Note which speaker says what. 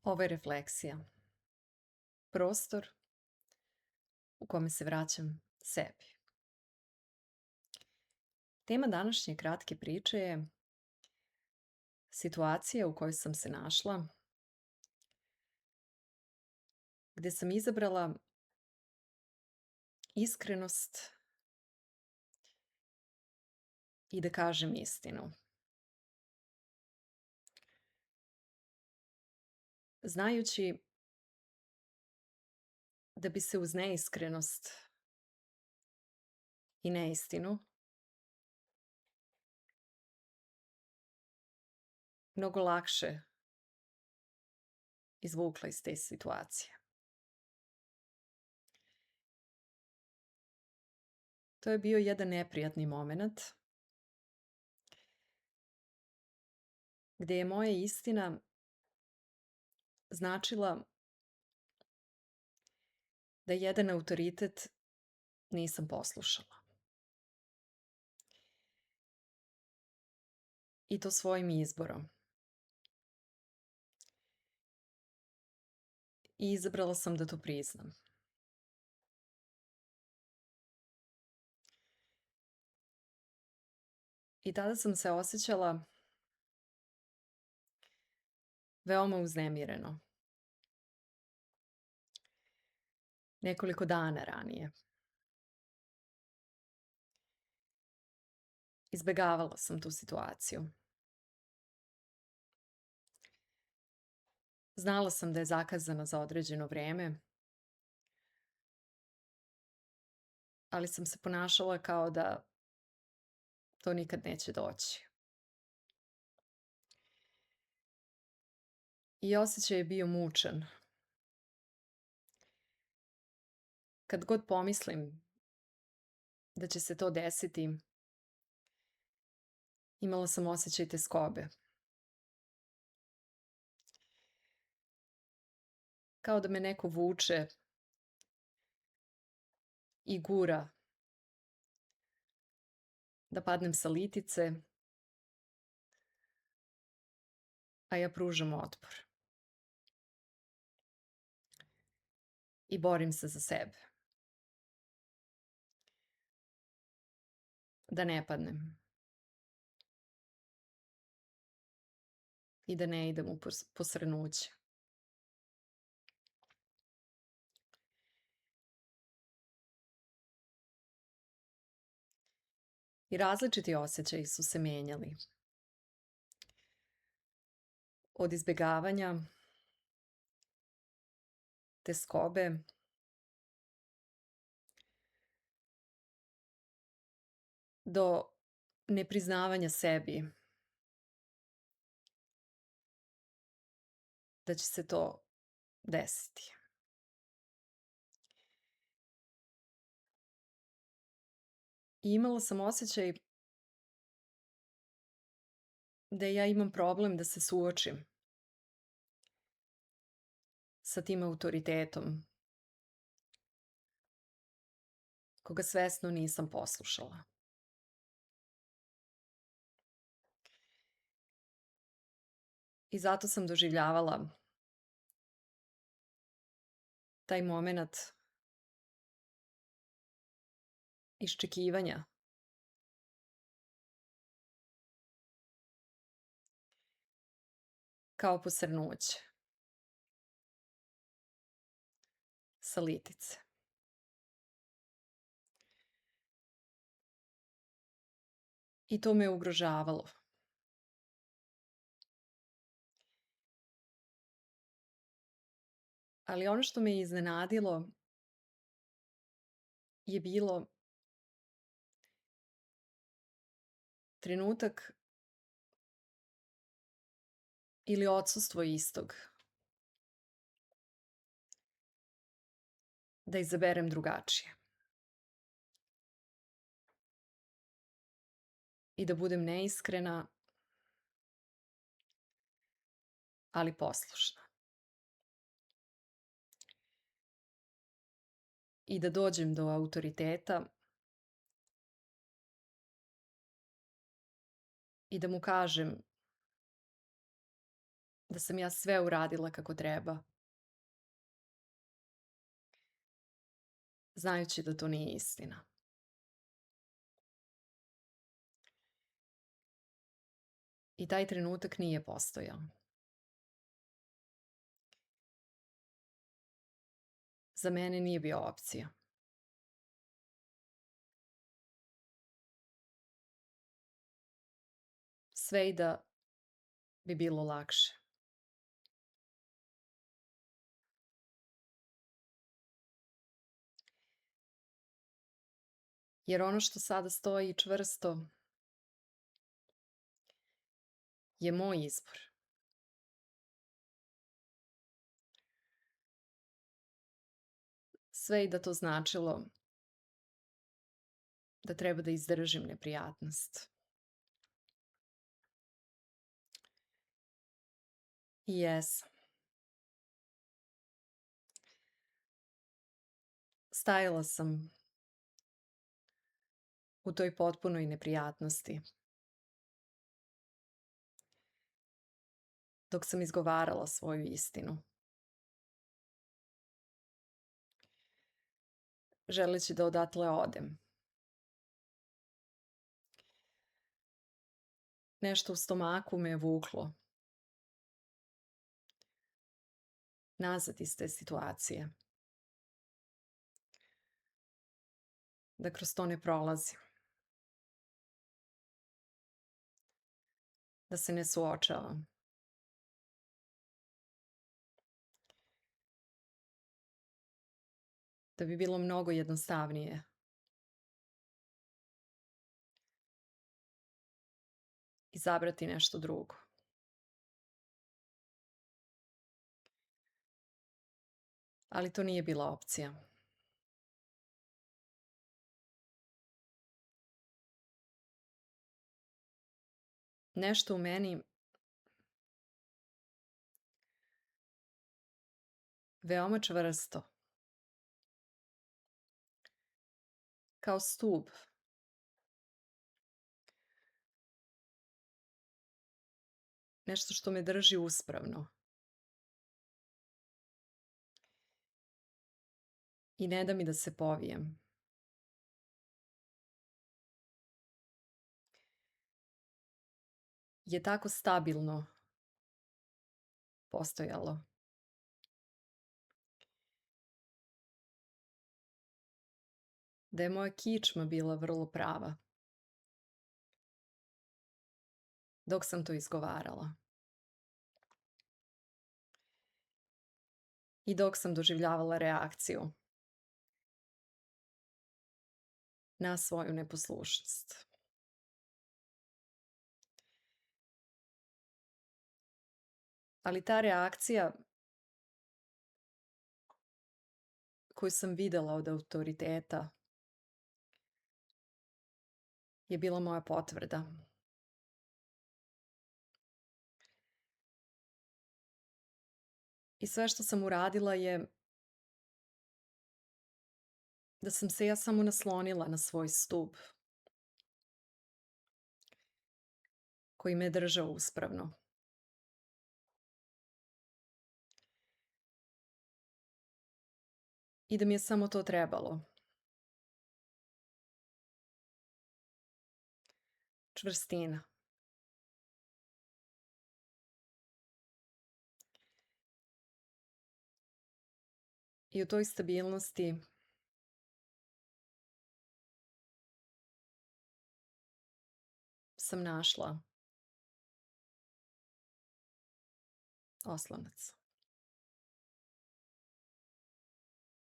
Speaker 1: Ovo je refleksija. Prostor u kome se vraćam sebi. Tema današnje kratke priče je situacija u kojoj sam se našla, gde sam izabrala iskrenost i da kažem istinu. Znajući da bi se uz neiskrenost i neistinu mnogo lakše izvukla iz te situacije. To je bio jedan neprijatni moment gde je moja istina značila da jedan autoritet nisam poslušala. I to svojim izborom. I izabrala sam da to priznam. I tada sam se osjećala veoma uznemireno. Nekoliko dana ranije. Izbegavala sam tu situaciju. Znala sam da je zakazana za određeno vreme, ali sam se ponašala kao da to nikad neće doći. I osjećaj je bio mučan. Kad god pomislim da će se to desiti, imala sam osjećaj tjeskobe. Kao da me neko vuče i gura da padnem sa litice, a ja pružam otpor. I borim se za sebe. Da ne padnem. I da ne idem u posrnuće. I različiti osjećaji su se menjali. Od izbjegavanja, tjeskobe, do nepriznavanja sebi da će se to desiti. I imala sam osjećaj da ja imam problem da se suočim sa tim autoritetom koga svesno nisam poslušala. I zato sam doživljavala taj moment iščekivanja kao posrnuće sa litice. I to me ugrožavalo. Ali ono što me iznenadilo je bilo trenutak ili odsustvo istog. Da izaberem drugačije. I da budem neiskrena, ali poslušna. I da dođem do autoriteta i da mu kažem da sam ja sve uradila kako treba, znajući da to nije istina. I taj trenutak nije postojao. Za mene nije bio opcija. Sve i da bi bilo lakše. Jer ono što sada stoji čvrsto je moj izbor. Sve i da to značilo da treba da izdržim neprijatnost. I jesam. Stajala sam u toj potpunoj neprijatnosti dok sam izgovarala svoju istinu, želeći da odatle odem. Nešto u stomaku me je vuklo nazad iz te situacije. Da kroz to ne prolazim. Da se ne suočavam. Da bi bilo mnogo jednostavnije izabrati nešto drugo. Ali to nije bila opcija. Nešto u meni veoma čvrsto, kao stub, nešto što me drži uspravno i ne da mi da se povijem. Je tako stabilno postojalo. Da je moja kičma bila vrlo prava dok sam to izgovarala. I dok sam doživljavala reakciju na svoju neposlušnost. Ali ta reakcija koju sam videla od autoriteta je bila moja potvrda. I sve što sam uradila je da sam se ja samo naslonila na svoj stub koji me držao uspravno. I da mi je samo to trebalo. Čvrstina. I u toj stabilnosti sam našla oslonac.